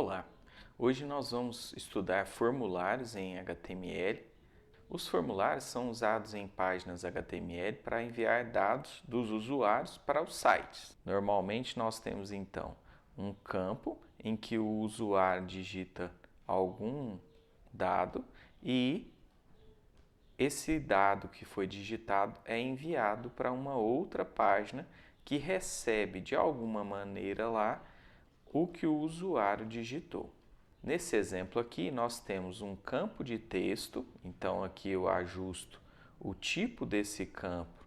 Olá! Hoje nós vamos estudar formulários em HTML. Os formulários são usados em páginas HTML para enviar dados dos usuários para os sites. Normalmente nós temos então um campo em que o usuário digita algum dado e esse dado que foi digitado é enviado para uma outra página que recebe de alguma maneira lá o que o usuário digitou. Nesse exemplo aqui, nós temos um campo de texto, então aqui eu ajusto o tipo desse campo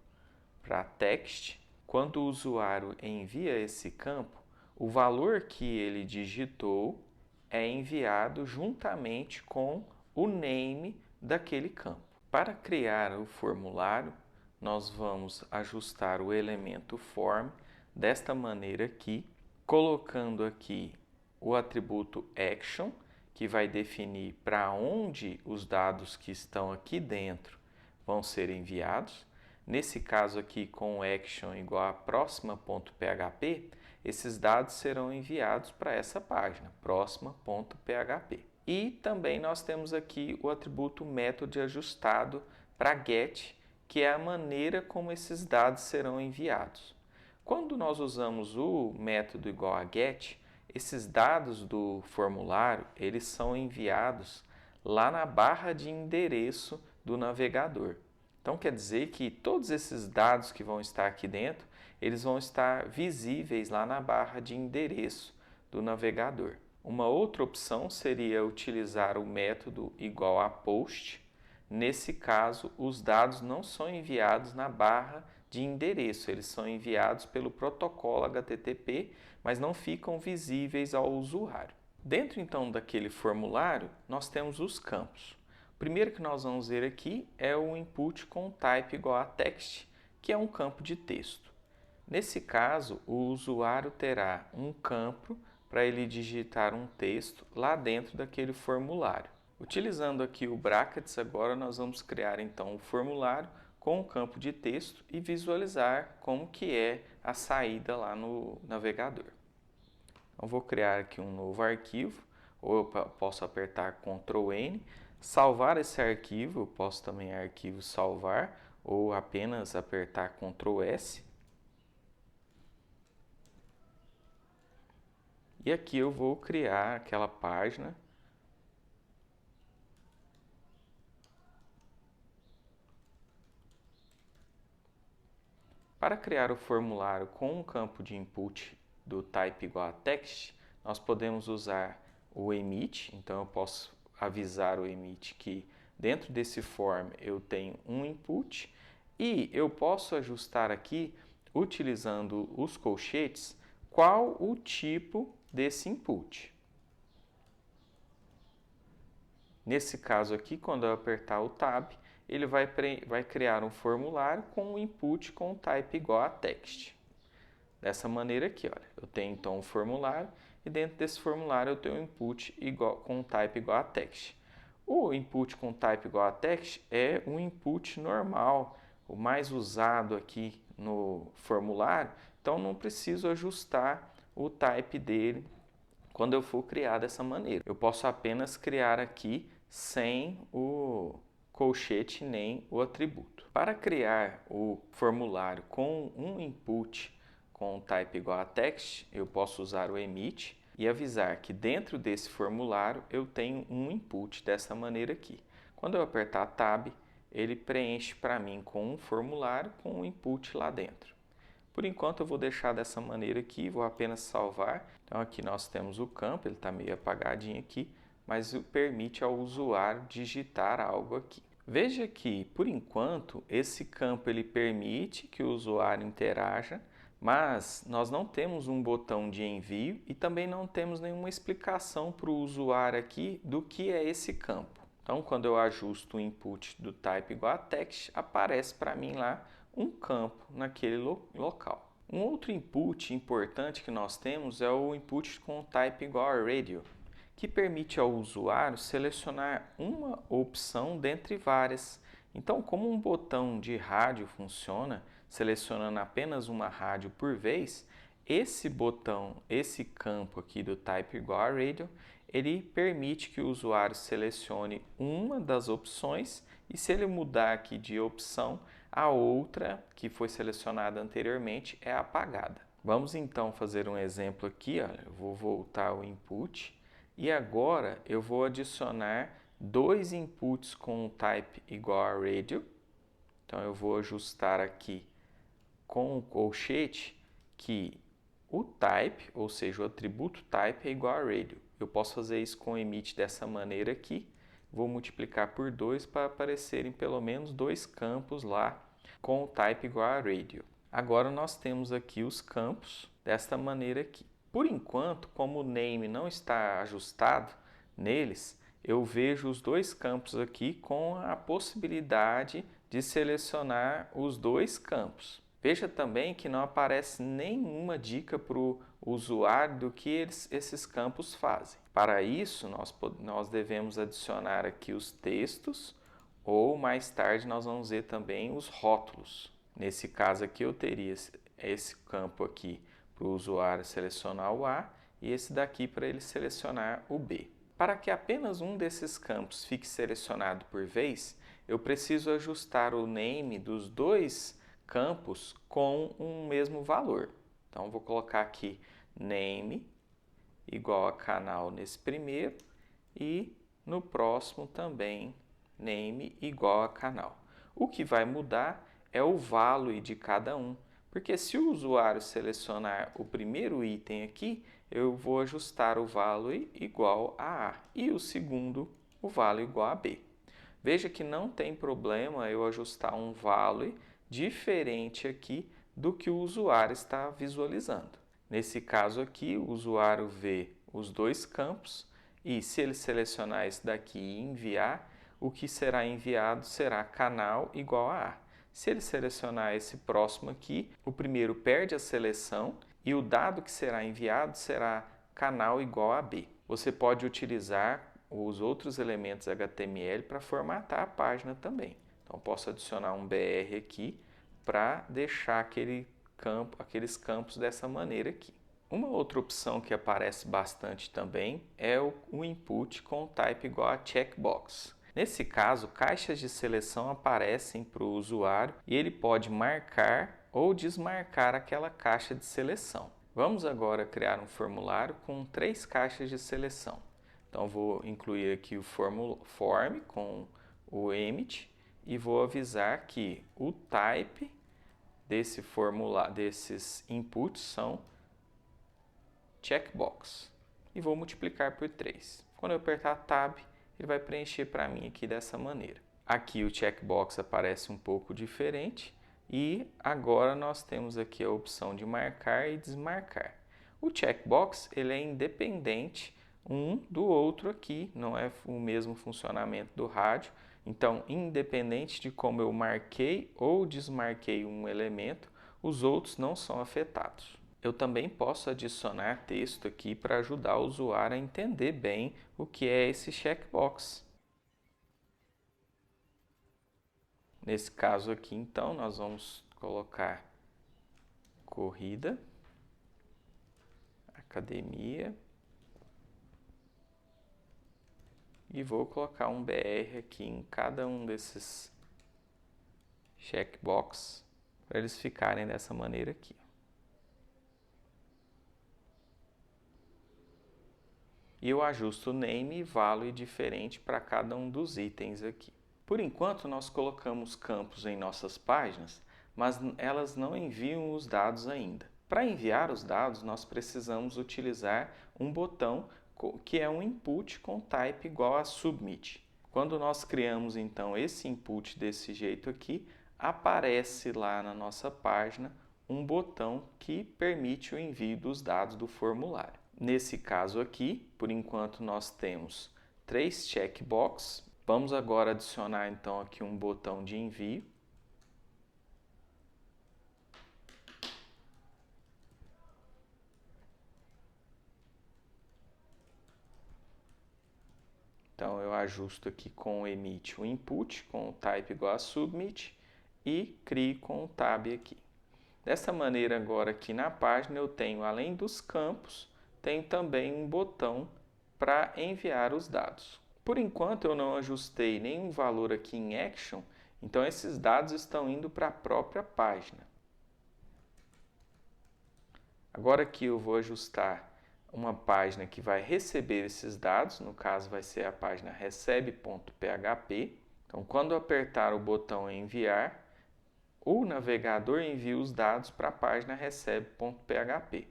para text. Quando o usuário envia esse campo, o valor que ele digitou é enviado juntamente com o name daquele campo. Para criar o formulário, nós vamos ajustar o elemento form desta maneira aqui, colocando aqui o atributo action, que vai definir para onde os dados que estão aqui dentro vão ser enviados. Nesse caso aqui, com action igual a próxima.php, esses dados serão enviados para essa página, próxima.php. E também nós temos aqui o atributo método ajustado para get, que é a maneira como esses dados serão enviados. Quando nós usamos o método igual a get, esses dados do formulário, eles são enviados lá na barra de endereço do navegador. Então quer dizer que todos esses dados que vão estar aqui dentro, eles vão estar visíveis lá na barra de endereço do navegador. Uma outra opção seria utilizar o método igual a post. Nesse caso, os dados não são enviados na barra de endereço, eles são enviados pelo protocolo HTTP, mas não ficam visíveis ao usuário. Dentro então daquele formulário, nós temos os campos. O primeiro que nós vamos ver aqui é o input com type igual a text, que é um campo de texto. Nesse caso, o usuário terá um campo para ele digitar um texto lá dentro daquele formulário. Utilizando aqui o brackets, agora nós vamos criar então o formulário com um campo de texto e visualizar como que é a saída lá no navegador. Então vou criar aqui um novo arquivo, ou eu posso apertar Ctrl N, salvar esse arquivo, eu posso também arquivo salvar, ou apenas apertar Ctrl S. E aqui eu vou criar aquela página. Para criar o formulário com um campo de input do type igual a text, nós podemos usar o emit, então eu posso avisar o emit que dentro desse form eu tenho um input e eu posso ajustar aqui, utilizando os colchetes, qual o tipo desse input. Nesse caso aqui, quando eu apertar o Tab, ele vai criar um formulário com o input com o type igual a text. Dessa maneira aqui, olha, eu tenho então um formulário e dentro desse formulário eu tenho um input com type igual a text. O input com type igual a text é um input normal, o mais usado aqui no formulário, então não preciso ajustar o type dele quando eu for criar dessa maneira. Eu posso apenas criar aqui sem o colchete nem o atributo. Para criar o formulário com um input com type igual a text, eu posso usar o emit e avisar que dentro desse formulário eu tenho um input dessa maneira aqui. Quando eu apertar Tab, ele preenche para mim com um formulário com um input lá dentro. Por enquanto eu vou deixar dessa maneira aqui, vou apenas salvar. Então aqui nós temos o campo, ele está meio apagadinho aqui, mas permite ao usuário digitar algo aqui. Veja que, por enquanto, esse campo ele permite que o usuário interaja, mas nós não temos um botão de envio e também não temos nenhuma explicação para o usuário aqui do que é esse campo. Então, quando eu ajusto o input do type igual a text, aparece para mim lá um campo naquele local. Um outro input importante que nós temos é o input com type igual a radio, que permite ao usuário selecionar uma opção dentre várias. Então, como um botão de rádio funciona, selecionando apenas uma rádio por vez, esse botão, esse campo aqui do type igual a radio, ele permite que o usuário selecione uma das opções e se ele mudar aqui de opção, a outra que foi selecionada anteriormente é apagada. Vamos então fazer um exemplo aqui, olha, eu vou voltar ao input e agora eu vou adicionar dois inputs com o type igual a radio. Então eu vou ajustar aqui com o colchete que o type, ou seja, o atributo type é igual a radio. Eu posso fazer isso com o emit dessa maneira aqui. Vou multiplicar por 2 para aparecerem pelo menos dois campos lá com o type igual a radio. Agora nós temos aqui os campos desta maneira aqui. Por enquanto, como o name não está ajustado neles, eu vejo os dois campos aqui com a possibilidade de selecionar os dois campos. Veja também que não aparece nenhuma dica para o usuário do que esses campos fazem. Para isso, nós devemos adicionar aqui os textos ou mais tarde nós vamos ver também os rótulos. Nesse caso aqui eu teria esse campo aqui para o usuário selecionar o A e esse daqui para ele selecionar o B. Para que apenas um desses campos fique selecionado por vez, eu preciso ajustar o name dos dois campos com um mesmo valor. Então, vou colocar aqui name igual a canal nesse primeiro e no próximo também name igual a canal. O que vai mudar é o value de cada um, porque se o usuário selecionar o primeiro item aqui, eu vou ajustar o value igual a A e o segundo, o value igual a B. Veja que não tem problema eu ajustar um value diferente aqui do que o usuário está visualizando. Nesse caso aqui, o usuário vê os dois campos e se ele selecionar esse daqui e enviar, o que será enviado será canal igual a A. Se ele selecionar esse próximo aqui, o primeiro perde a seleção e o dado que será enviado será canal igual a B. Você pode utilizar os outros elementos HTML para formatar a página também. Então, posso adicionar um BR aqui para deixar aqueles campos dessa maneira aqui. Uma outra opção que aparece bastante também é o input com o type igual a checkbox. Nesse caso, caixas de seleção aparecem para o usuário e ele pode marcar ou desmarcar aquela caixa de seleção. Vamos agora criar um formulário com 3 caixas de seleção. Então, vou incluir aqui o form com o emit e vou avisar que o type desses inputs são checkbox. E vou multiplicar por 3. Quando eu apertar Tab, ele vai preencher para mim aqui dessa maneira. Aqui o checkbox aparece um pouco diferente e agora nós temos aqui a opção de marcar e desmarcar. O checkbox ele é independente um do outro aqui, não é o mesmo funcionamento do rádio. Então, independente de como eu marquei ou desmarquei um elemento, os outros não são afetados. Eu também posso adicionar texto aqui para ajudar o usuário a entender bem o que é esse checkbox. Nesse caso aqui, então, nós vamos colocar corrida, academia, e vou colocar um BR aqui em cada um desses checkbox para eles ficarem dessa maneira aqui. E eu ajusto o name e value diferente para cada um dos itens aqui. Por enquanto, nós colocamos campos em nossas páginas, mas elas não enviam os dados ainda. Para enviar os dados, nós precisamos utilizar um botão que é um input com type igual a submit. Quando nós criamos então esse input desse jeito aqui, aparece lá na nossa página um botão que permite o envio dos dados do formulário. Nesse caso aqui, por enquanto nós temos 3 checkbox. Vamos agora adicionar então aqui um botão de envio. Então, eu ajusto aqui com o emit o input, com o type igual a submit e crio com o tab aqui. Dessa maneira, agora aqui na página eu tenho, além dos campos, tenho também um botão para enviar os dados. Por enquanto eu não ajustei nenhum valor aqui em Action, então esses dados estão indo para a própria página. Agora aqui eu vou ajustar uma página que vai receber esses dados, no caso vai ser a página recebe.php. Então, quando eu apertar o botão enviar, o navegador envia os dados para a página recebe.php.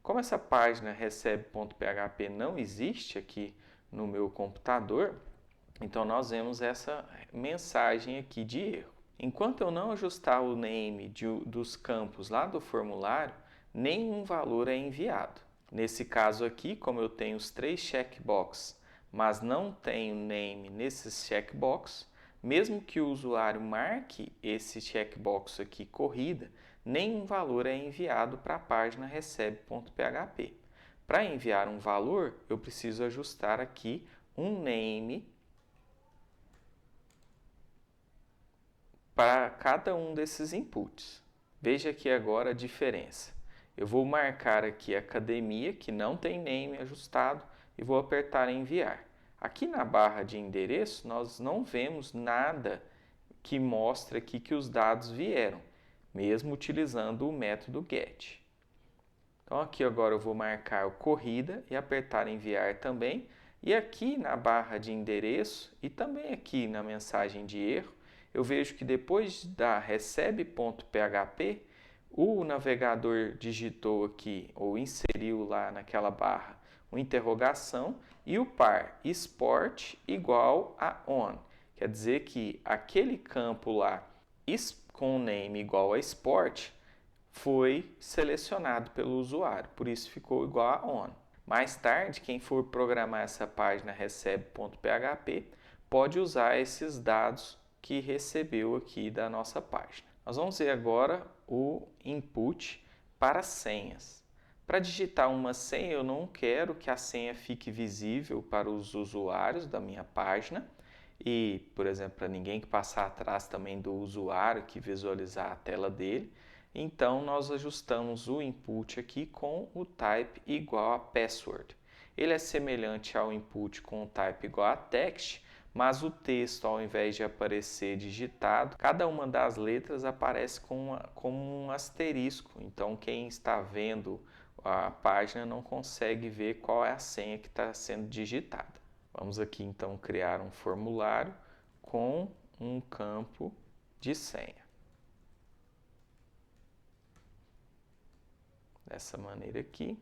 Como essa página recebe.php não existe aqui no meu computador, então nós vemos essa mensagem aqui de erro. Enquanto eu não ajustar o name dos campos lá do formulário, nenhum valor é enviado. Nesse caso aqui, como eu tenho os 3 checkboxes, mas não tenho name nesses checkboxes, mesmo que o usuário marque esse checkbox aqui corrida, nenhum valor é enviado para a página recebe.php. Para enviar um valor, eu preciso ajustar aqui um name para cada um desses inputs. Veja aqui agora a diferença. Eu vou marcar aqui academia, que não tem name ajustado, e vou apertar enviar. Aqui na barra de endereço, nós não vemos nada que mostre aqui que os dados vieram, mesmo utilizando o método get. Então aqui agora eu vou marcar o corrida e apertar enviar também. E aqui na barra de endereço e também aqui na mensagem de erro, eu vejo que depois da recebe.php, o navegador digitou aqui ou inseriu lá naquela barra uma interrogação e o par export igual a on. Quer dizer que aquele campo lá com o name igual a export foi selecionado pelo usuário, por isso ficou igual a on. Mais tarde, quem for programar essa página recebe.php pode usar esses dados que recebeu aqui da nossa página. Nós vamos ver agora o input para senhas. Para digitar uma senha, eu não quero que a senha fique visível para os usuários da minha página e, por exemplo, para ninguém que passar atrás também do usuário que visualizar a tela dele. Então, nós ajustamos o input aqui com o type igual a password. Ele é semelhante ao input com o type igual a text, mas o texto, ao invés de aparecer digitado, cada uma das letras aparece como um asterisco. Então, quem está vendo a página não consegue ver qual é a senha que está sendo digitada. Vamos aqui, então, criar um formulário com um campo de senha. Dessa maneira aqui.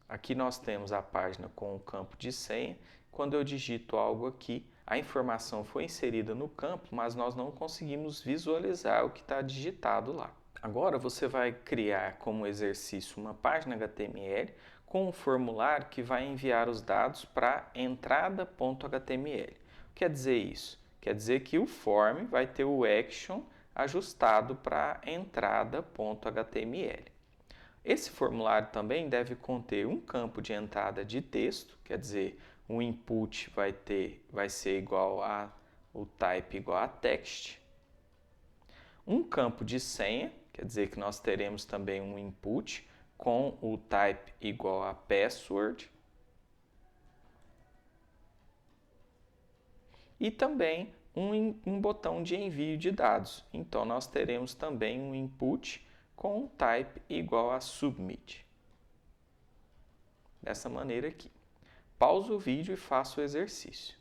Aqui nós temos a página com o campo de senha. Quando eu digito algo aqui, a informação foi inserida no campo, mas nós não conseguimos visualizar o que está digitado lá. Agora você vai criar como exercício uma página HTML com um formulário que vai enviar os dados para entrada.html. O que quer dizer isso? Quer dizer que o form vai ter o action ajustado para entrada.html. Esse formulário também deve conter um campo de entrada de texto, quer dizer, o input vai ser igual a o type igual a text. Um campo de senha, quer dizer que nós teremos também um input com o type igual a password. E também um botão de envio de dados. Então, nós teremos também um input com um type igual a submit. Dessa maneira aqui. Pausa o vídeo e faça o exercício.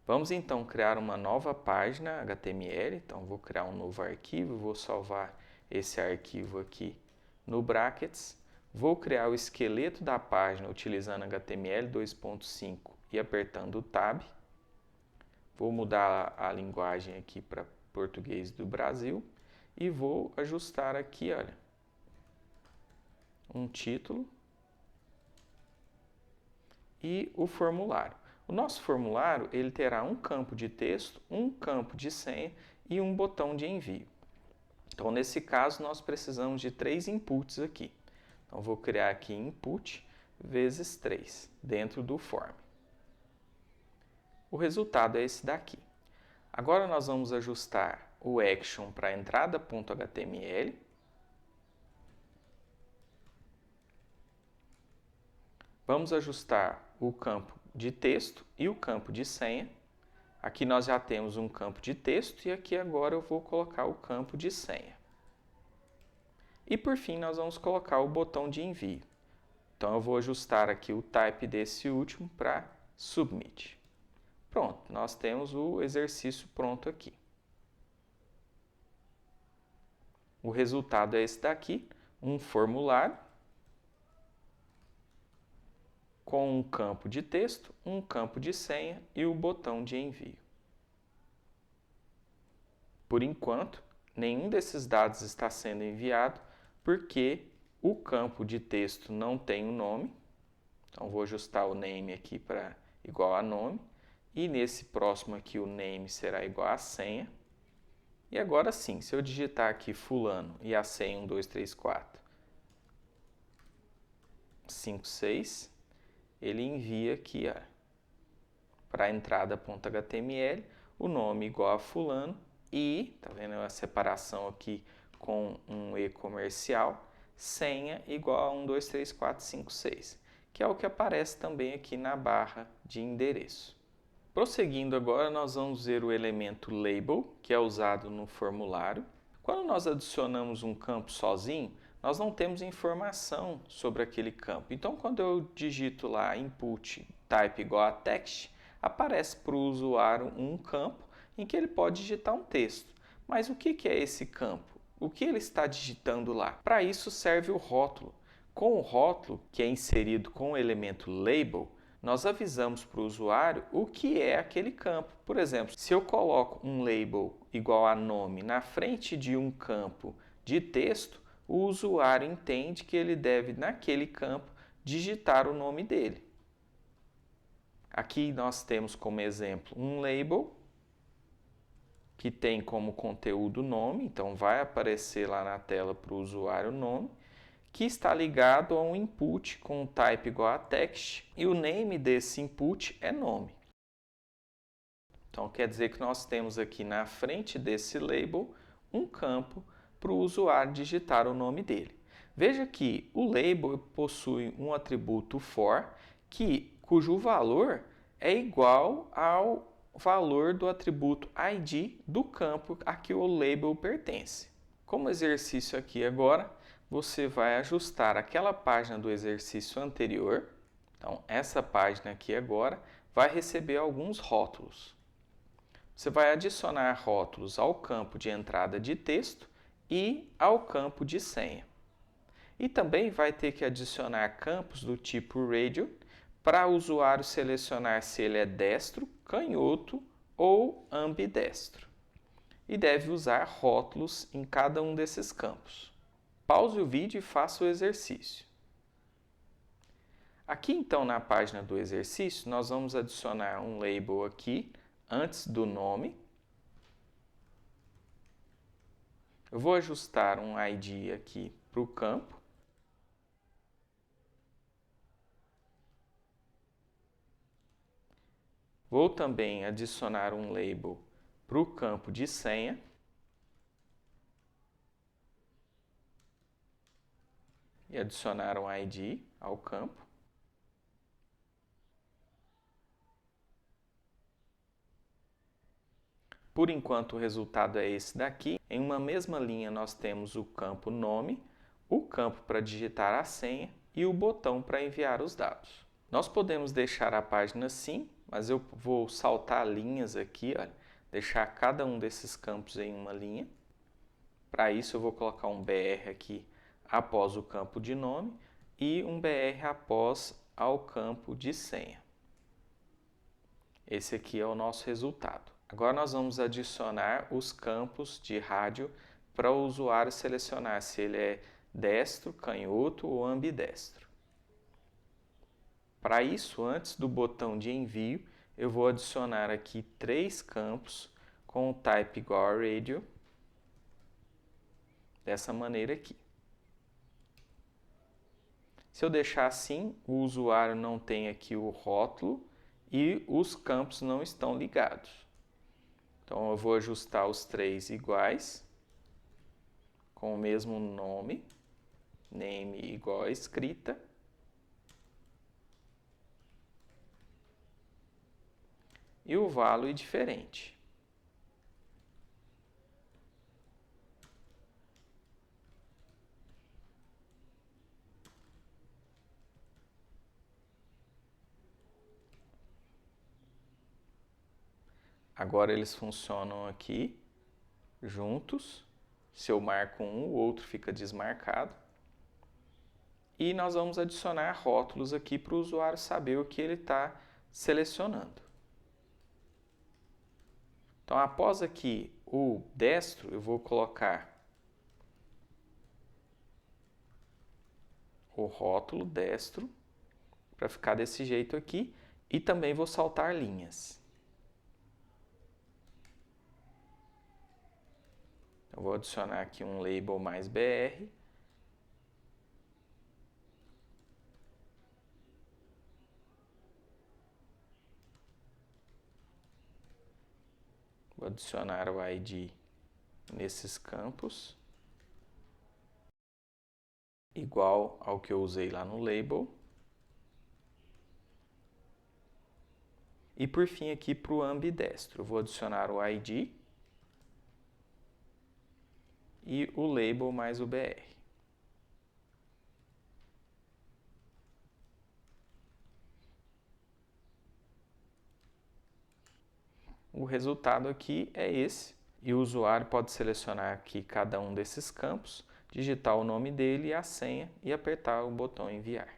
Vamos então criar uma nova página HTML. Então, vou criar um novo arquivo, vou salvar esse arquivo aqui no brackets. Vou criar o esqueleto da página utilizando HTML 2.5 e apertando o Tab. Vou mudar a linguagem aqui para português do Brasil e vou ajustar aqui, olha, um título e o formulário. O nosso formulário ele terá um campo de texto, um campo de senha e um botão de envio. Então, nesse caso, nós precisamos de 3 inputs aqui. Então, vou criar aqui input vezes 3 dentro do form. O resultado é esse daqui. Agora nós vamos ajustar o action para entrada.html. Vamos ajustar o campo de texto e o campo de senha. Aqui nós já temos um campo de texto e aqui agora eu vou colocar o campo de senha. E por fim nós vamos colocar o botão de envio. Então eu vou ajustar aqui o type desse último para submit. Pronto, nós temos o exercício pronto aqui. O resultado é esse daqui, um formulário com um campo de texto, um campo de senha e o botão de envio. Por enquanto, nenhum desses dados está sendo enviado porque o campo de texto não tem um nome. Então, vou ajustar o name aqui para igual a nome. E nesse próximo aqui, o name será igual a senha. E agora sim, se eu digitar aqui fulano e a senha 1, 2, 3, 4, 5, 6, ele envia aqui para a entrada.html o nome igual a fulano e, tá vendo a separação aqui com um e comercial, senha igual a 1, 2, 3, 4, 5, 6, que é o que aparece também aqui na barra de endereço. Prosseguindo agora, nós vamos ver o elemento label, que é usado no formulário. Quando nós adicionamos um campo sozinho, nós não temos informação sobre aquele campo. Então, quando eu digito lá input type igual a text, aparece para o usuário um campo em que ele pode digitar um texto. Mas o que é esse campo? O que ele está digitando lá? Para isso serve o rótulo. Com o rótulo, que é inserido com o elemento label, nós avisamos para o usuário o que é aquele campo. Por exemplo, se eu coloco um label igual a nome na frente de um campo de texto, o usuário entende que ele deve, naquele campo, digitar o nome dele. Aqui nós temos como exemplo um label que tem como conteúdo nome, então vai aparecer lá na tela para o usuário o nome, que está ligado a um input com um type igual a text e o name desse input é nome. Então quer dizer que nós temos aqui na frente desse label um campo para o usuário digitar o nome dele. Veja que o label possui um atributo for cujo valor é igual ao valor do atributo ID do campo a que o label pertence. Como exercício aqui agora, você vai ajustar aquela página do exercício anterior. Então, essa página aqui agora vai receber alguns rótulos. Você vai adicionar rótulos ao campo de entrada de texto e ao campo de senha. E também vai ter que adicionar campos do tipo radio para o usuário selecionar se ele é destro, canhoto ou ambidestro. E deve usar rótulos em cada um desses campos. Pause o vídeo e faça o exercício. Aqui então na página do exercício, nós vamos adicionar um label aqui antes do nome. Eu vou ajustar um ID aqui para o campo. Vou também adicionar um label para o campo de senha. E adicionar um ID ao campo. Por enquanto o resultado é esse daqui. Em uma mesma linha nós temos o campo nome, o campo para digitar a senha e o botão para enviar os dados. Nós podemos deixar a página assim, mas eu vou saltar linhas aqui, olha, deixar cada um desses campos em uma linha. Para isso eu vou colocar um BR aqui após o campo de nome e um BR após ao campo de senha. Esse aqui é o nosso resultado. Agora nós vamos adicionar os campos de rádio para o usuário selecionar se ele é destro, canhoto ou ambidestro. Para isso, antes do botão de envio, eu vou adicionar aqui 3 campos com o type igual a radio, dessa maneira aqui. Se eu deixar assim, o usuário não tem aqui o rótulo e os campos não estão ligados. Então, eu vou ajustar os três iguais, com o mesmo nome, name igual a escrita. E o value diferente. Agora eles funcionam aqui juntos. Se eu marco um, o outro fica desmarcado. E nós vamos adicionar rótulos aqui para o usuário saber o que ele está selecionando. Então, após aqui o destro, eu vou colocar o rótulo destro para ficar desse jeito aqui e também vou saltar linhas. Eu vou adicionar aqui um label mais BR. Vou adicionar o ID nesses campos, igual ao que eu usei lá no label. E por fim aqui para o ambidestro, eu vou adicionar o ID e o label mais o BR. O resultado aqui é esse, e o usuário pode selecionar aqui cada um desses campos, digitar o nome dele e a senha e apertar o botão enviar.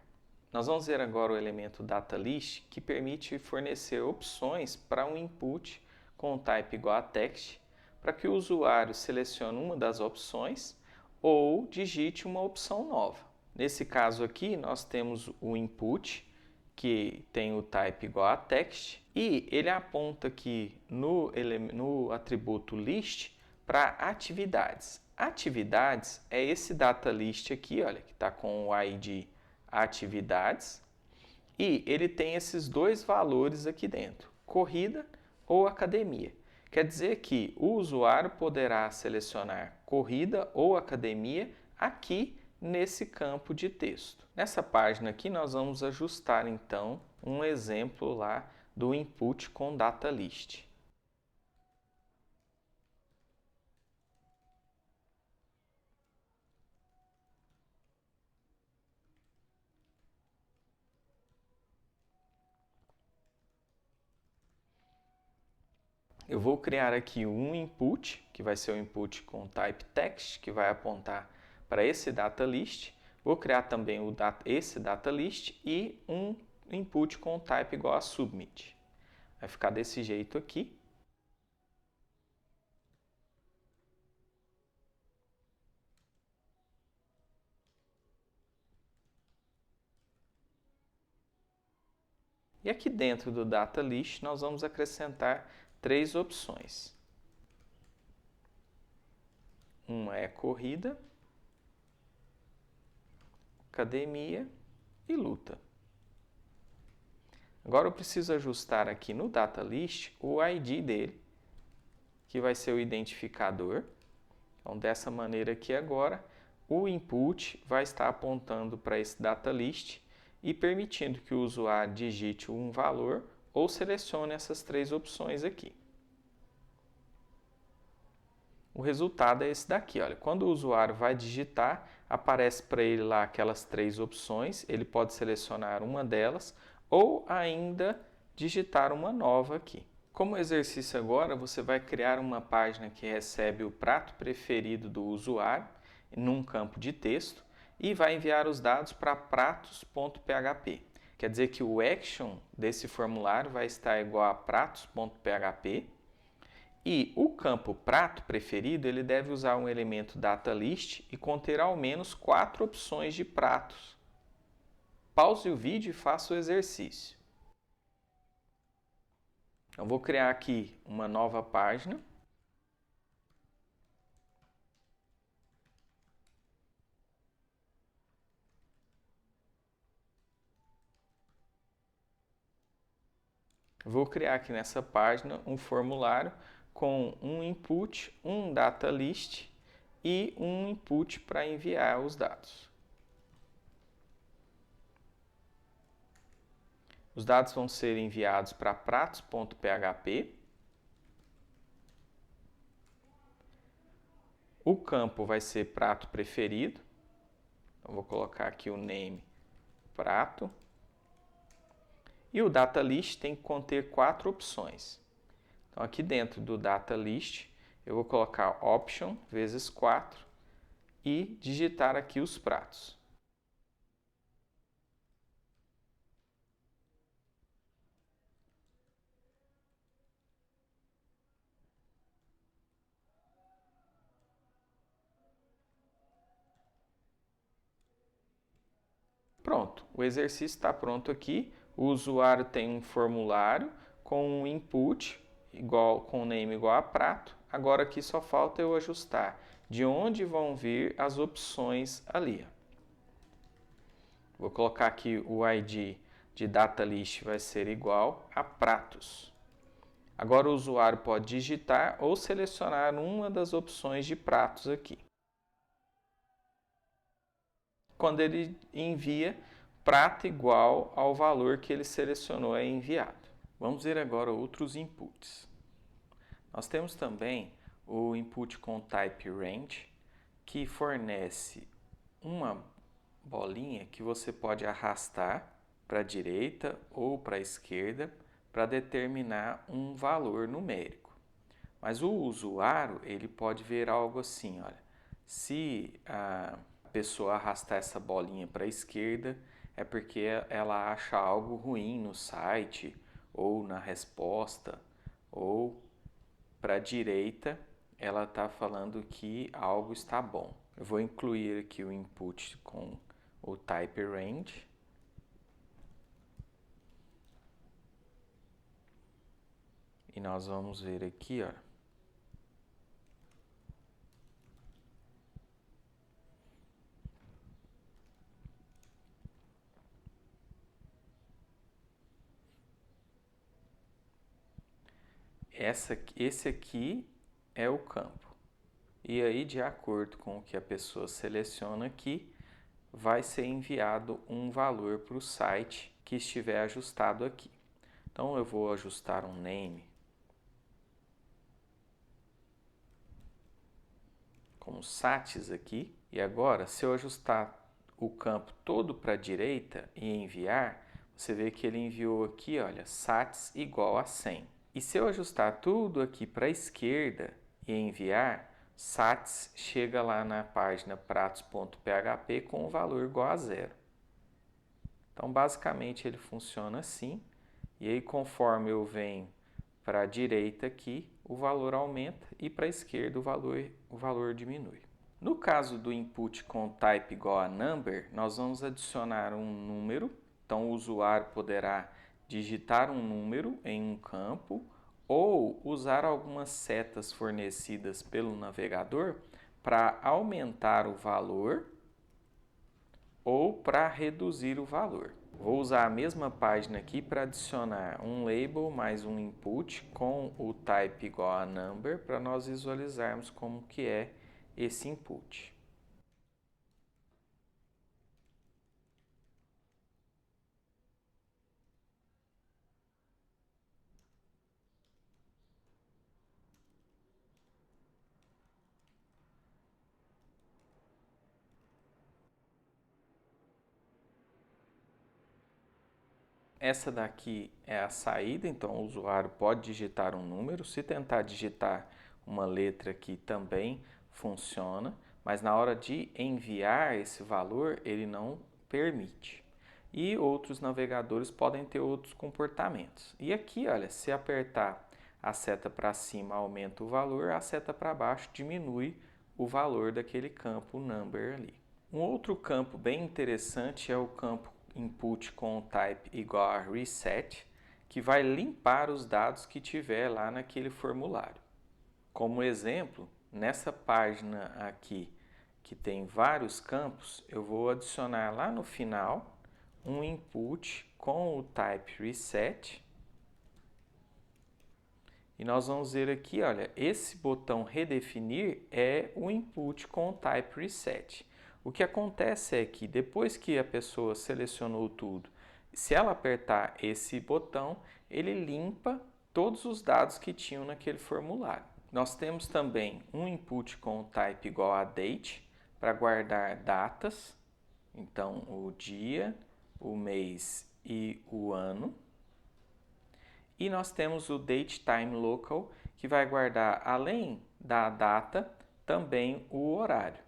Nós vamos ver agora o elemento DataList, que permite fornecer opções para um input com type igual a text, para que o usuário selecione uma das opções ou digite uma opção nova. Nesse caso aqui, nós temos o input, que tem o type igual a text, e ele aponta aqui no atributo list para atividades. Atividades é esse data list aqui, olha, que está com o ID atividades, e ele tem esses dois valores aqui dentro, corrida ou academia. Quer dizer que o usuário poderá selecionar corrida ou academia aqui nesse campo de texto. Nessa página aqui nós vamos ajustar então um exemplo lá do input com data list. Eu vou criar aqui um input, que vai ser o input com type text, que vai apontar para esse data list. Vou criar também esse data list e um input com type igual a submit. Vai ficar desse jeito aqui. E aqui dentro do data list nós vamos acrescentar três opções. Uma é corrida, academia e luta. Agora eu preciso ajustar aqui no data list o ID dele, que vai ser o identificador. Então, dessa maneira aqui agora, o input vai estar apontando para esse data list e permitindo que o usuário digite um valor ou selecione essas três opções aqui. O resultado é esse daqui, olha, quando o usuário vai digitar, aparece para ele lá aquelas três opções, ele pode selecionar uma delas ou ainda digitar uma nova aqui. Como exercício agora, você vai criar uma página que recebe o prato preferido do usuário num campo de texto e vai enviar os dados para pratos.php. Quer dizer que o action desse formulário vai estar igual a pratos.php e o campo prato preferido ele deve usar um elemento data list e conter ao menos 4 opções de pratos. Pause o vídeo e faça o exercício. Eu vou criar aqui uma nova página. Vou criar aqui nessa página um formulário com um input, um data list e um input para enviar os dados. Os dados vão ser enviados para pratos.php. O campo vai ser prato preferido. Então, vou colocar aqui o name prato. E o data list tem que conter 4 opções. Então, aqui dentro do data list, eu vou colocar option vezes 4 e digitar aqui os pratos. Pronto, o exercício está pronto aqui. O usuário tem um formulário com um input igual, com name igual a prato. Agora aqui só falta eu ajustar de onde vão vir as opções ali. Vou colocar aqui o ID de data list vai ser igual a pratos. Agora o usuário pode digitar ou selecionar uma das opções de pratos aqui. Quando ele envia, prato igual ao valor que ele selecionou é enviado. Vamos ver agora outros inputs. Nós temos também o input com type range, que fornece uma bolinha que você pode arrastar para a direita ou para a esquerda para determinar um valor numérico. Mas o usuário ele pode ver algo assim, olha, se a pessoa arrastar essa bolinha para a esquerda, é porque ela acha algo ruim no site, ou na resposta, ou para a direita, ela está falando que algo está bom. Eu vou incluir aqui o input com o type range. E nós vamos ver aqui, ó. Esse aqui é o campo. E aí, de acordo com o que a pessoa seleciona aqui, vai ser enviado um valor para o site que estiver ajustado aqui. Então, eu vou ajustar um name como sats aqui. E agora, se eu ajustar o campo todo para a direita e enviar, você vê que ele enviou aqui, olha, sats igual a 100. E se eu ajustar tudo aqui para a esquerda e enviar, sats chega lá na página pratos.php com o valor igual a 0. Então, basicamente, ele funciona assim. E aí, conforme eu venho para a direita aqui, o valor aumenta e para a esquerda o valor diminui. No caso do input com type igual a number, nós vamos adicionar um número. Então, o usuário poderá digitar um número em um campo ou usar algumas setas fornecidas pelo navegador para aumentar o valor ou para reduzir o valor. Vou usar a mesma página aqui para adicionar um label mais um input com o type igual a number para nós visualizarmos como que é esse input. Essa daqui é a saída, então o usuário pode digitar um número. Se tentar digitar uma letra aqui também funciona, mas na hora de enviar esse valor ele não permite. E outros navegadores podem ter outros comportamentos. E aqui, olha, se apertar a seta para cima aumenta o valor, a seta para baixo diminui o valor daquele campo number ali. Um outro campo bem interessante é o campo input com type igual a reset, que vai limpar os dados que tiver lá naquele formulário. Como exemplo, nessa página aqui, que tem vários campos, eu vou adicionar lá no final um input com o type reset E nós vamos ver aqui, olha, esse botão redefinir é o input com o type reset. O que acontece é que depois que a pessoa selecionou tudo, se ela apertar esse botão, ele limpa todos os dados que tinham naquele formulário. Nós temos também um input com o type igual a date para guardar datas, então o dia, o mês e o ano. E nós temos o DateTimeLocal, que vai guardar, além da data, também o horário.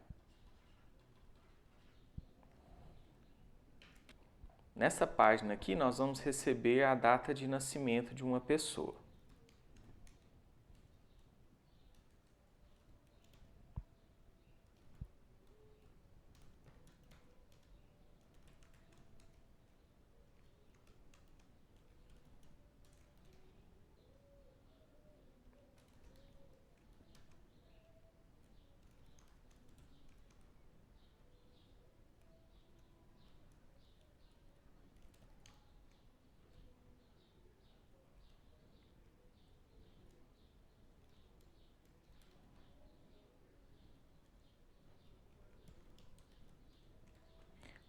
Nessa página aqui, nós vamos receber a data de nascimento de uma pessoa.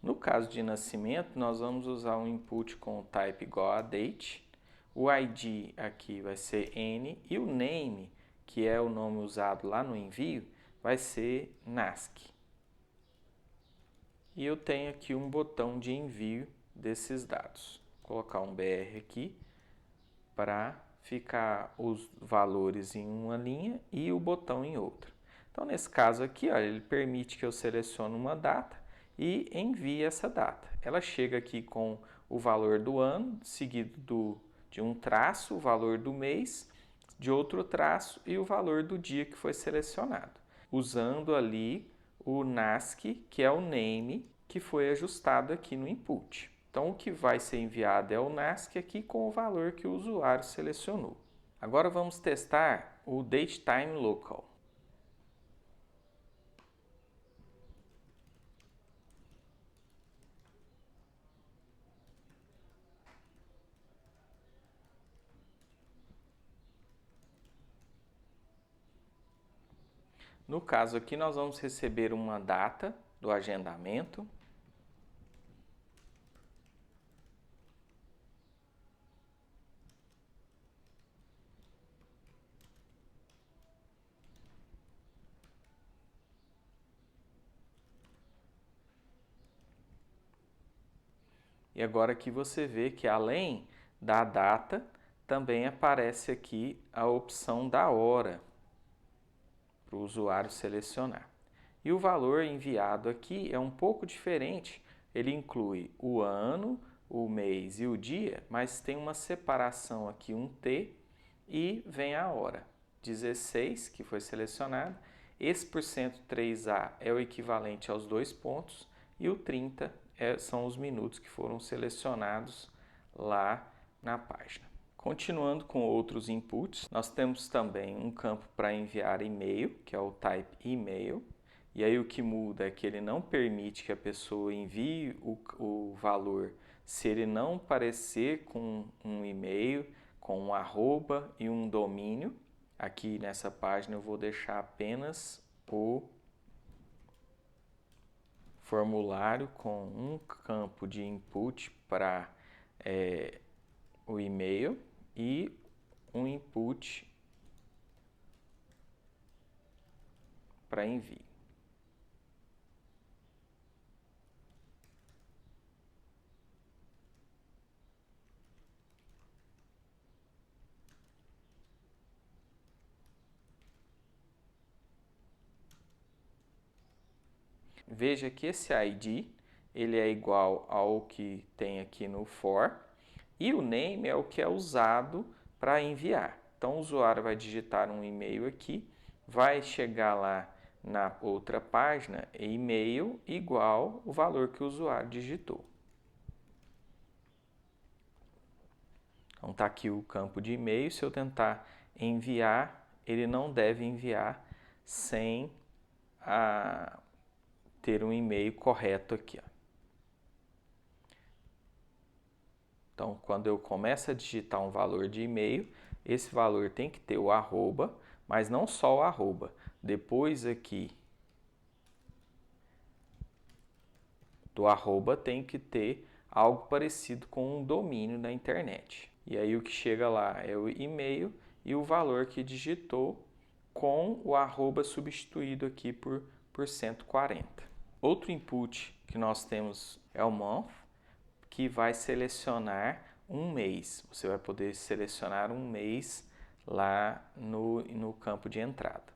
No caso de nascimento, nós vamos usar um input com o type igual a date. O ID aqui vai ser N e o name, que é o nome usado lá no envio, vai ser NASC. E eu tenho aqui um botão de envio desses dados. Vou colocar um BR aqui para ficar os valores em uma linha e o botão em outra. Então, nesse caso aqui, olha, ele permite que eu selecione uma data e envie essa data. Ela chega aqui com o valor do ano, seguido de um traço, o valor do mês, de outro traço e o valor do dia que foi selecionado, usando ali o NASC, que é o name que foi ajustado aqui no input. Então, o que vai ser enviado é o NASC aqui com o valor que o usuário selecionou. Agora vamos testar o DateTimeLocal. No caso aqui, nós vamos receber uma data do agendamento. E agora aqui você vê que além da data, também aparece aqui a opção da hora para o usuário selecionar. E o valor enviado aqui é um pouco diferente, ele inclui o ano, o mês e o dia, mas tem uma separação aqui, um T, e vem a hora. 16, que foi selecionado, esse porcento 3A é o equivalente aos 2 pontos, e o 30 são os minutos que foram selecionados lá na página. Continuando com outros inputs, nós temos também um campo para enviar e-mail, que é o type email. E aí o que muda é que ele não permite que a pessoa envie o valor se ele não parecer com um e-mail, com um arroba e um domínio. Aqui nessa página eu vou deixar apenas o formulário com um campo de input para o e-mail e um input para envio. Veja que esse ID ele é igual ao que tem aqui no for e o name é o que é usado para enviar. Então o usuário vai digitar um e-mail aqui, vai chegar lá na outra página, e-mail igual o valor que o usuário digitou. Então está aqui o campo de e-mail, se eu tentar enviar, ele não deve enviar sem ter um e-mail correto aqui. Ó. Então, quando eu começo a digitar um valor de e-mail, esse valor tem que ter o arroba, mas não só o arroba. Depois aqui do arroba tem que ter algo parecido com um domínio na internet. E aí o que chega lá é o e-mail e o valor que digitou com o arroba substituído aqui por 140. Outro input que nós temos é o month, que vai selecionar um mês. Você vai poder selecionar um mês lá no campo de entrada.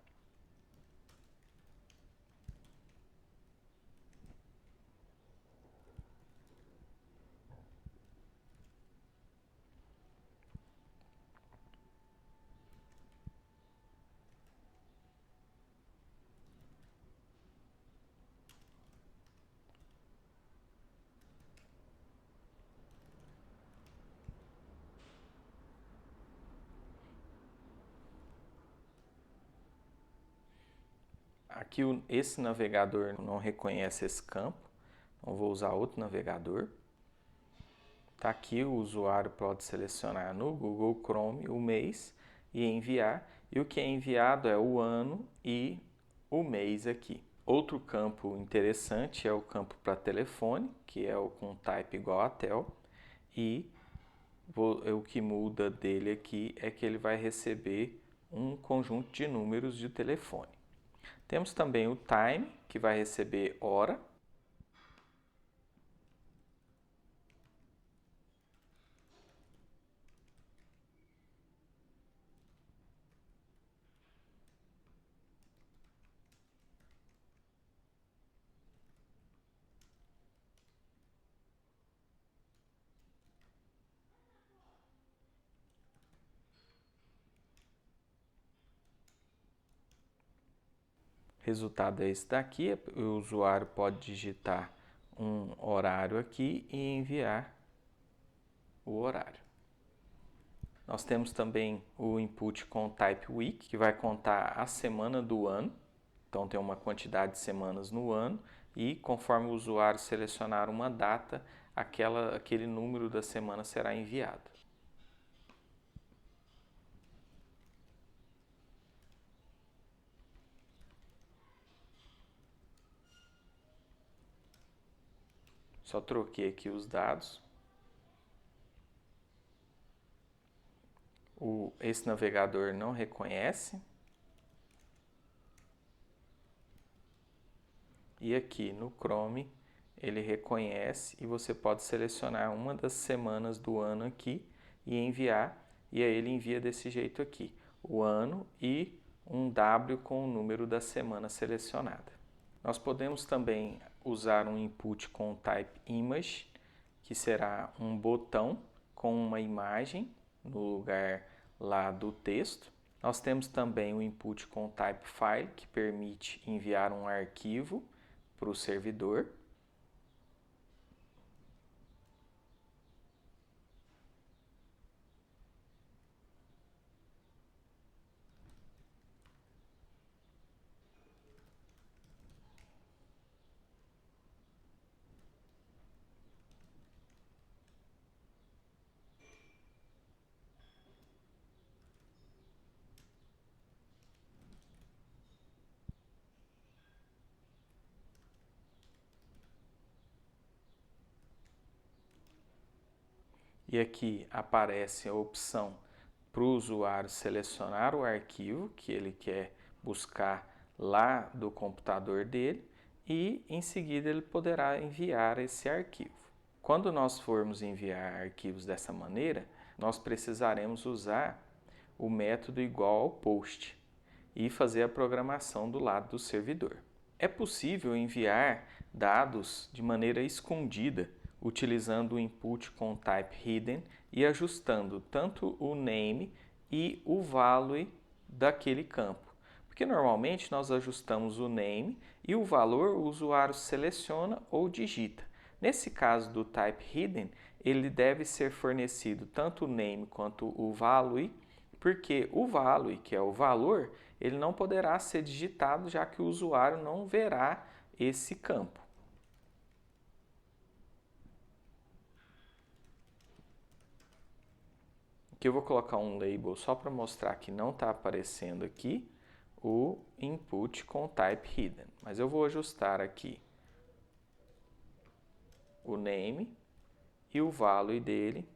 Aqui esse navegador não reconhece esse campo, então vou usar outro navegador. Tá aqui, o usuário pode selecionar no Google Chrome o mês e enviar, e o que é enviado é o ano e o mês aqui. Outro campo interessante é o campo para telefone, que é o com type igual a tel, e o que muda dele aqui é que ele vai receber um conjunto de números de telefone. Temos também o time, que vai receber hora. Resultado é esse daqui, o usuário pode digitar um horário aqui e enviar o horário. Nós temos também o input com type week, que vai contar a semana do ano. Então tem uma quantidade de semanas no ano e conforme o usuário selecionar uma data, aquele número da semana será enviado. Só troquei aqui os dados. Esse navegador não reconhece. E aqui no Chrome ele reconhece e você pode selecionar uma das semanas do ano aqui e enviar. E aí ele envia desse jeito aqui, o ano e um W com o número da semana selecionada. Nós podemos também usar um input com type image, que será um botão com uma imagem no lugar lá do texto. Nós temos também o input com type file, que permite enviar um arquivo para o servidor. E aqui aparece a opção para o usuário selecionar o arquivo que ele quer buscar lá do computador dele e em seguida ele poderá enviar esse arquivo. Quando nós formos enviar arquivos dessa maneira, nós precisaremos usar o método igual ao post e fazer a programação do lado do servidor. É possível enviar dados de maneira escondida utilizando o input com type hidden e ajustando tanto o name e o value daquele campo. Porque normalmente nós ajustamos o name e o valor o usuário seleciona ou digita. Nesse caso do type hidden, ele deve ser fornecido tanto o name quanto o value, porque o value, que é o valor, ele não poderá ser digitado já que o usuário não verá esse campo. Aqui eu vou colocar um label só para mostrar que não está aparecendo aqui o input com type hidden. Mas eu vou ajustar aqui o name e o value dele,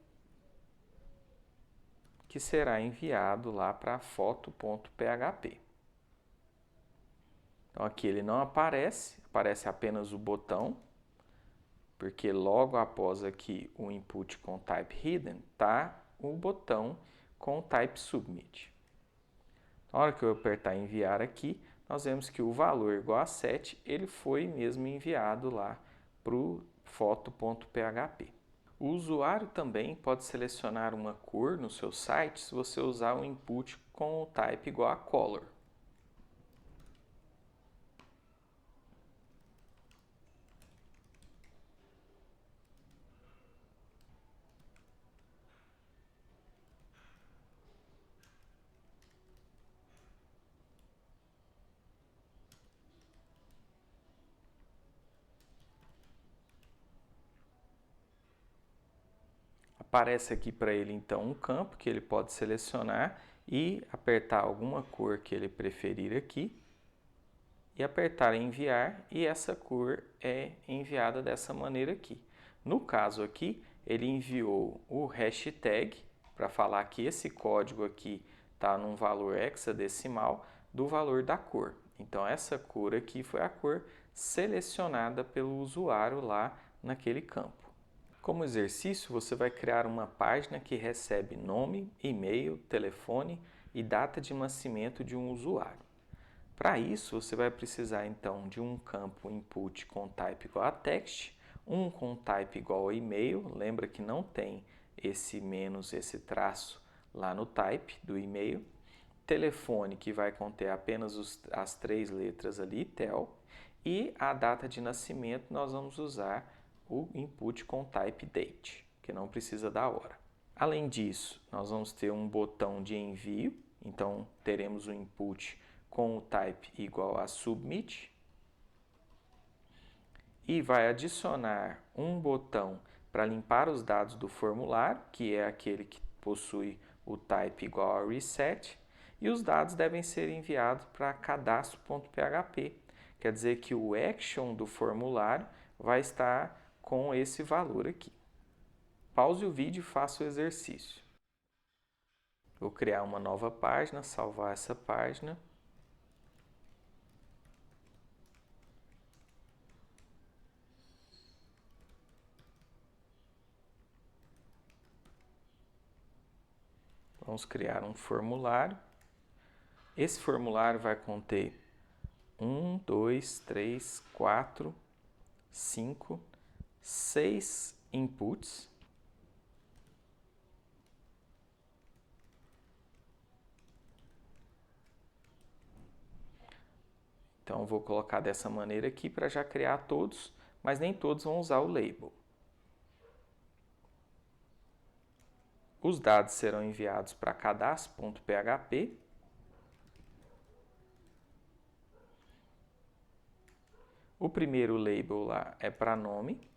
que será enviado lá para foto.php. Então aqui ele não aparece, aparece apenas o botão, porque logo após aqui o input com type hidden está o botão com type submit. Na hora que eu apertar enviar aqui, nós vemos que o valor igual a 7, ele foi mesmo enviado lá para o foto.php. O usuário também pode selecionar uma cor no seu site se você usar o input com o type igual a color. Aparece aqui para ele então um campo que ele pode selecionar e apertar alguma cor que ele preferir aqui e apertar enviar, e essa cor é enviada dessa maneira aqui. No caso aqui, ele enviou o hashtag para falar que esse código aqui está num valor hexadecimal do valor da cor. Então essa cor aqui foi a cor selecionada pelo usuário lá naquele campo. Como exercício, você vai criar uma página que recebe nome, e-mail, telefone e data de nascimento de um usuário. Para isso, você vai precisar então de um campo input com type igual a text, um com type igual a e-mail, lembra que não tem esse menos, esse traço lá no type do e-mail, telefone que vai conter apenas as 3 letras ali, tel, e a data de nascimento nós vamos usar o input com type date, que não precisa da hora. Além disso, nós vamos ter um botão de envio, então teremos o input com o type igual a submit, e vai adicionar um botão para limpar os dados do formulário, que é aquele que possui o type igual a reset, e os dados devem ser enviados para cadastro.php, quer dizer que o action do formulário vai estar com esse valor aqui. Pause o vídeo e faça o exercício. Vou criar uma nova página, salvar essa página. Vamos criar um formulário. Esse formulário vai conter 1, 2, 3, 4, 5, 6 inputs. Então, vou colocar dessa maneira aqui para já criar todos, mas nem todos vão usar o label. Os dados serão enviados para cadastro.php. O primeiro label lá é para nome.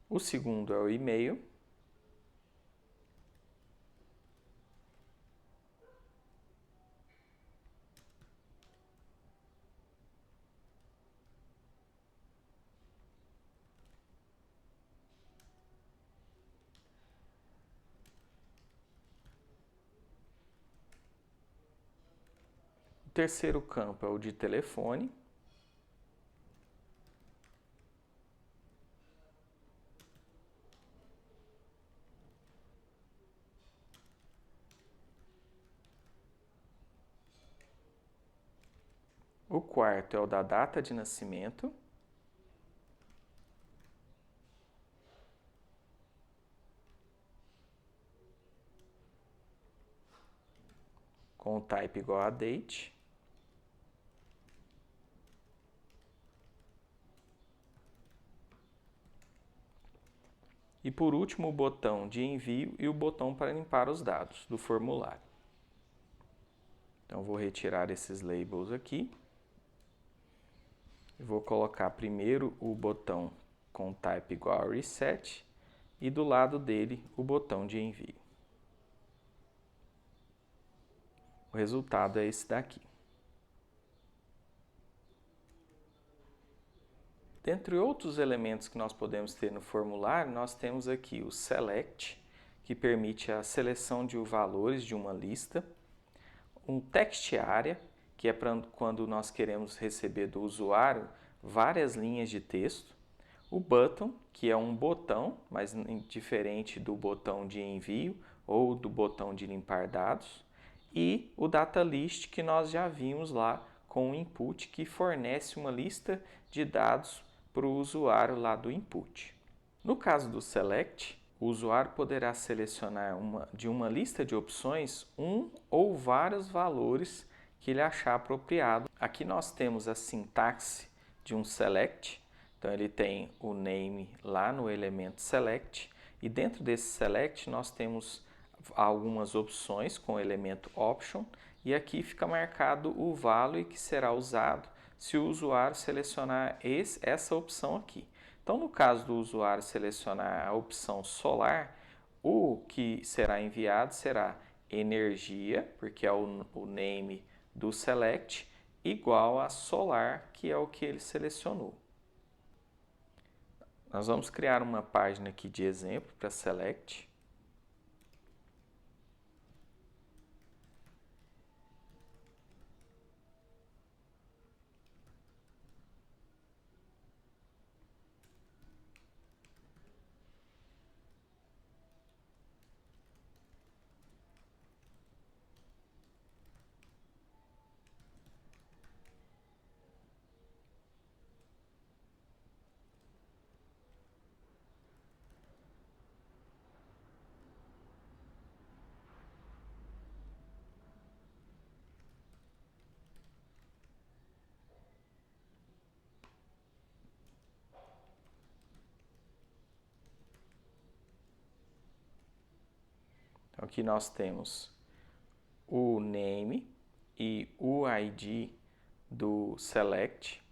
O segundo é o e-mail. O terceiro campo é o de telefone. O quarto é o da data de nascimento. Com o type igual a date. E por último, o botão de envio e o botão para limpar os dados do formulário. Então, vou retirar esses labels aqui. Eu vou colocar primeiro o botão com type igual a reset e do lado dele o botão de envio. O resultado é esse daqui. Dentre outros elementos que nós podemos ter no formulário, nós temos aqui o select, que permite a seleção de valores de uma lista, um text area, que é para quando nós queremos receber do usuário várias linhas de texto, o button, que é um botão, mas diferente do botão de envio ou do botão de limpar dados, e o data list, que nós já vimos lá com o input, que fornece uma lista de dados para o usuário lá do input. No caso do select, o usuário poderá selecionar de uma lista de opções um ou vários valores que ele achar apropriado. Aqui nós temos a sintaxe de um select, então ele tem o name lá no elemento select e dentro desse select nós temos algumas opções com o elemento option e aqui fica marcado o value que será usado se o usuário selecionar essa opção aqui. Então, no caso do usuário selecionar a opção solar, o que será enviado será energia, porque é o name do select, igual a solar, que é o que ele selecionou. Nós vamos criar uma página aqui de exemplo para select. Então, aqui nós temos o name e o ID do select.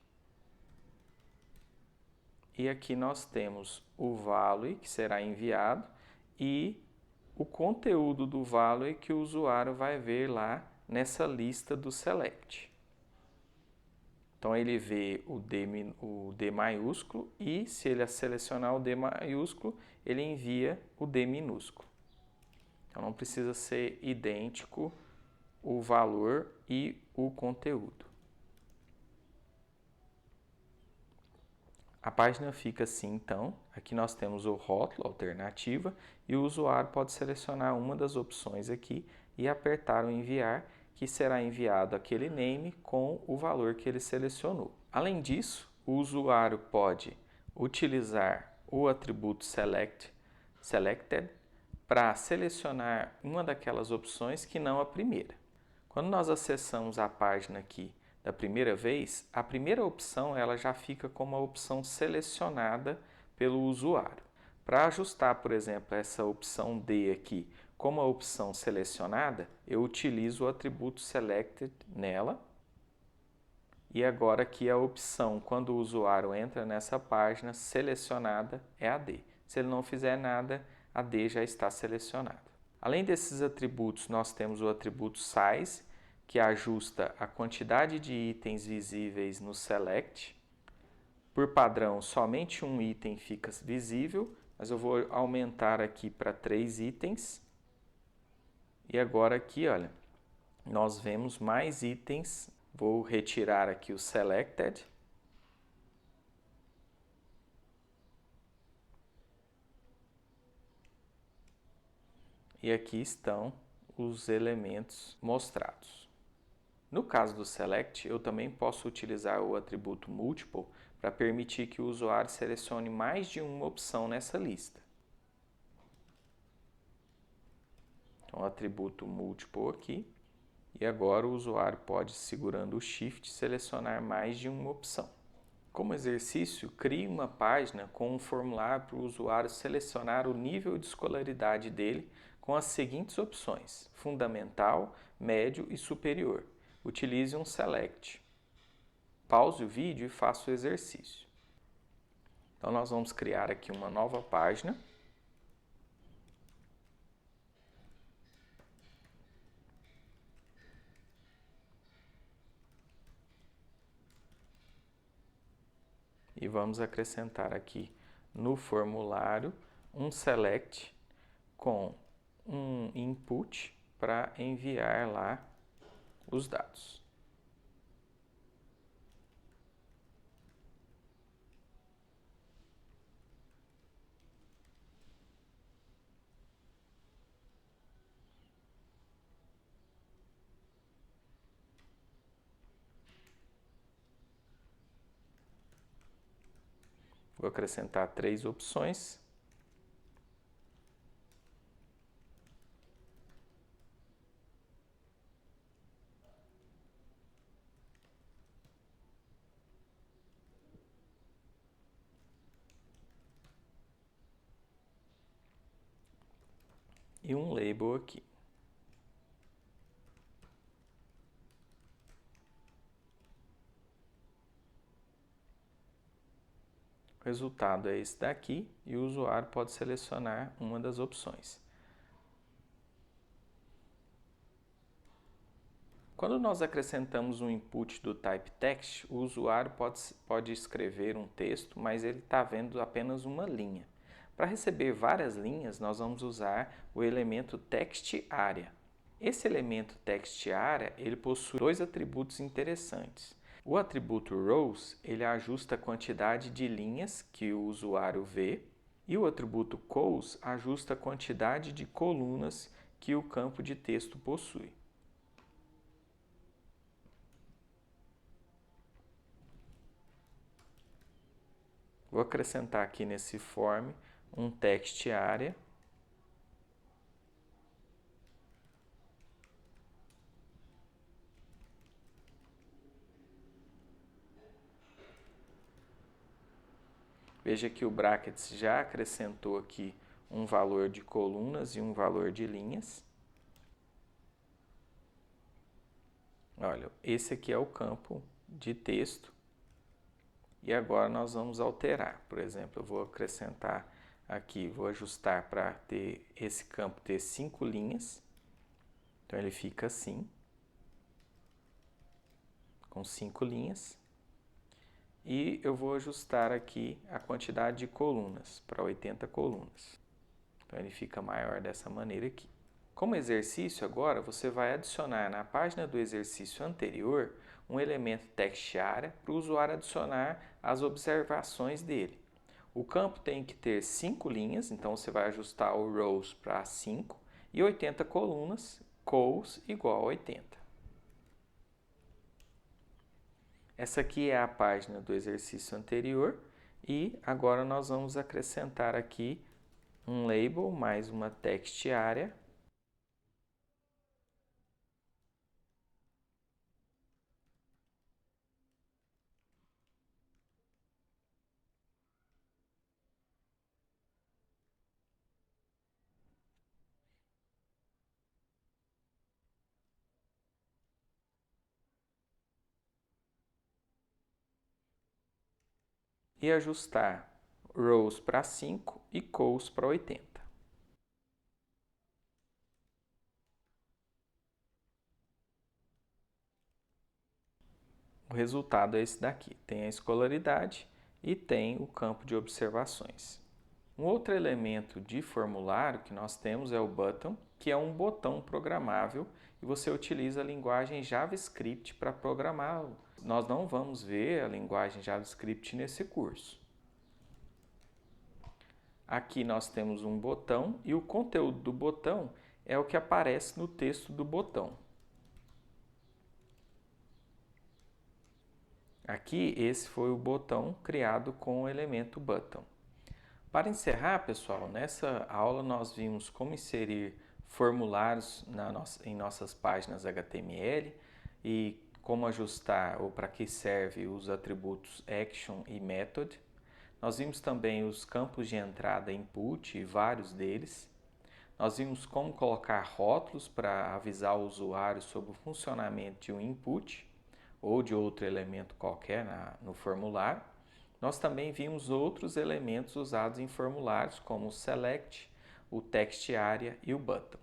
E aqui nós temos o value que será enviado e o conteúdo do value que o usuário vai ver lá nessa lista do select. Então ele vê o D maiúsculo e se ele selecionar o D maiúsculo, ele envia o D minúsculo. Então não precisa ser idêntico o valor e o conteúdo. A página fica assim, então. Aqui nós temos o rótulo, alternativa, e o usuário pode selecionar uma das opções aqui e apertar o enviar, que será enviado aquele name com o valor que ele selecionou. Além disso, o usuário pode utilizar o atributo selected para selecionar uma daquelas opções que não a primeira. Quando nós acessamos a página aqui da primeira vez, a primeira opção ela já fica como a opção selecionada pelo usuário. Para ajustar, por exemplo, essa opção D aqui como a opção selecionada, eu utilizo o atributo selected nela. E agora aqui a opção, quando o usuário entra nessa página, selecionada é a D. Se ele não fizer nada, a D já está selecionada. Além desses atributos, nós temos o atributo size, que ajusta a quantidade de itens visíveis no select. Por padrão, somente um item fica visível, mas eu vou aumentar aqui para 3 itens. E agora aqui, olha, nós vemos mais itens. Vou retirar aqui o selected. E aqui estão os elementos mostrados. No caso do select, eu também posso utilizar o atributo multiple para permitir que o usuário selecione mais de uma opção nessa lista. Então, o atributo multiple aqui. E agora o usuário pode, segurando o Shift, selecionar mais de uma opção. Como exercício, crie uma página com um formulário para o usuário selecionar o nível de escolaridade dele com as seguintes opções: fundamental, médio e superior. Utilize um select. pause o vídeo e faça o exercício. Então, nós vamos criar aqui uma nova página. E vamos acrescentar aqui no formulário um select com um input para enviar lá os dados. Vou acrescentar 3 opções. E um label aqui. O resultado é esse daqui e o usuário pode selecionar uma das opções. Quando nós acrescentamos um input do type text, o usuário pode escrever um texto, mas ele está vendo apenas uma linha. Para receber várias linhas, nós vamos usar o elemento textArea. Esse elemento textArea, ele possui 2 atributos interessantes. O atributo rows, ele ajusta a quantidade de linhas que o usuário vê, e o atributo cols ajusta a quantidade de colunas que o campo de texto possui. Vou acrescentar aqui nesse form um textArea. Veja que o brackets já acrescentou aqui um valor de colunas e um valor de linhas. Olha, esse aqui é o campo de texto. E agora nós vamos alterar. Por exemplo, eu vou acrescentar aqui, vou ajustar para ter esse campo ter 5 linhas. Então ele fica assim, com 5 linhas. E eu vou ajustar aqui a quantidade de colunas, para 80 colunas. Então ele fica maior dessa maneira aqui. Como exercício agora, você vai adicionar na página do exercício anterior um elemento textArea para o usuário adicionar as observações dele. O campo tem que ter 5 linhas, então você vai ajustar o rows para 5 e 80 colunas, cols igual a 80. Essa aqui é a página do exercício anterior e agora nós vamos acrescentar aqui um label mais uma textArea. E ajustar rows para 5 e cols para 80. O resultado é esse daqui. Tem a escolaridade e tem o campo de observações. Um outro elemento de formulário que nós temos é o button, que é um botão programável e você utiliza a linguagem JavaScript para programá-lo. Nós não vamos ver a linguagem JavaScript nesse curso. Aqui nós temos um botão e o conteúdo do botão é o que aparece no texto do botão. Aqui, esse foi o botão criado com o elemento button. Para encerrar, pessoal, nessa aula nós vimos como inserir formulários em nossas páginas HTML e como ajustar ou para que serve os atributos action e method. Nós vimos também os campos de entrada input e vários deles. Nós vimos como colocar rótulos para avisar o usuário sobre o funcionamento de um input, ou de outro elemento qualquer no formulário. Nós também vimos outros elementos usados em formulários, como o select, o text area e o button.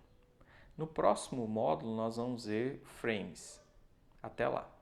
No próximo módulo, nós vamos ver frames. Até lá!